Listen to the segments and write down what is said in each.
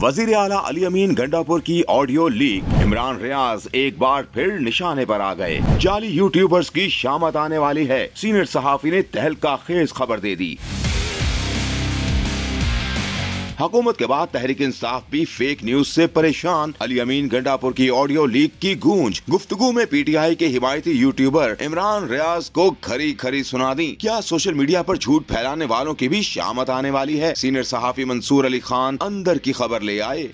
वजीर आला अली अमीन गंडापुर की ऑडियो लीक। इमरान रियाज एक बार फिर निशाने पर आ गए। जाली यूट्यूबर्स की शामत आने वाली है। सीनियर सहाफी ने तहलका खेज खबर दे दी। हुकूमत के बाद तहरीक इंसाफ भी फेक न्यूज से परेशान। अली अमीन गंडापुर की ऑडियो लीक की गूंज। गुफ्तगू में पीटीआई के हिमायती यूट्यूबर इमरान रियाज को खरी खरी सुना दी। क्या सोशल मीडिया पर झूठ फैलाने वालों की भी शामत आने वाली है? सीनियर सहाफी मंसूर अली खान अंदर की खबर ले आए।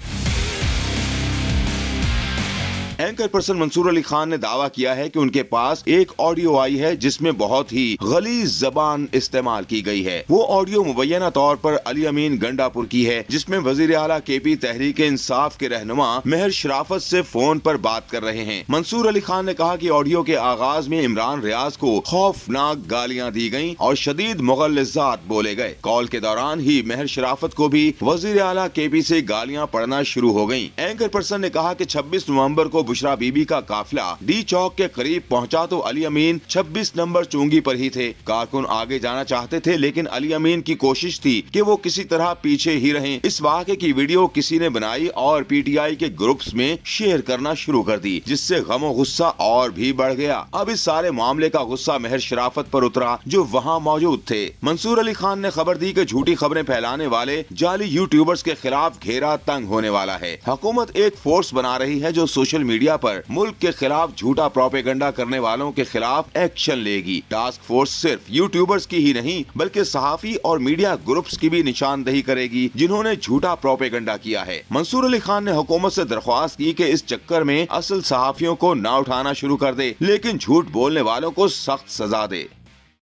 एंकर पर्सन मंसूर अली खान ने दावा किया है कि उनके पास एक ऑडियो आई है जिसमें बहुत ही गलीज जबान इस्तेमाल की गई है। वो ऑडियो मुबैना तौर पर अली अमीन गंडापुर की है, जिसमें वजीर आला केपी तहरीक इंसाफ के रहनुमा मेहर शराफत से फोन पर बात कर रहे हैं। मंसूर अली खान ने कहा कि ऑडियो के आगाज में इमरान रियाज को खौफनाक गालियां दी गयी और शदीद मुगल्लिज़ात बोले गए। कॉल के दौरान ही मेहर शराफत को भी वजीर आला केपी से गालियां पड़ना शुरू हो गयी। एंकर पर्सन ने कहा कि 26 नवम्बर को बुशरा बीबी का काफिला डी चौक के करीब पहुंचा तो अली अमीन 26 नंबर चुंगी पर ही थे। कारकुन आगे जाना चाहते थे, लेकिन अली अमीन की कोशिश थी कि वो किसी तरह पीछे ही रहें। इस वाक़े की वीडियो किसी ने बनाई और पीटीआई के ग्रुप्स में शेयर करना शुरू कर दी, जिससे गमो गुस्सा और भी बढ़ गया। अब इस सारे मामले का गुस्सा मेहर शराफत पर उतरा जो वहाँ मौजूद थे। मंसूर अली खान ने खबर दी कि झूठी खबरें फैलाने वाले जाली यूट्यूबर्स के खिलाफ घेरा तंग होने वाला है। हुकूमत एक फोर्स बना रही है जो सोशल मीडिया पर मुल्क के खिलाफ झूठा प्रोपेगेंडा करने वालों के खिलाफ एक्शन लेगी। टास्क फोर्स सिर्फ यूट्यूबर्स की ही नहीं बल्कि सहाफी और मीडिया ग्रुप्स की भी निशानदेही करेगी जिन्होंने झूठा प्रोपेगेंडा किया है। मंसूर अली खान ने हुकूमत से दरख्वास्त की कि इस चक्कर में असल सहाफियों को ना उठाना शुरू कर दे, लेकिन झूठ बोलने वालों को सख्त सजा दे।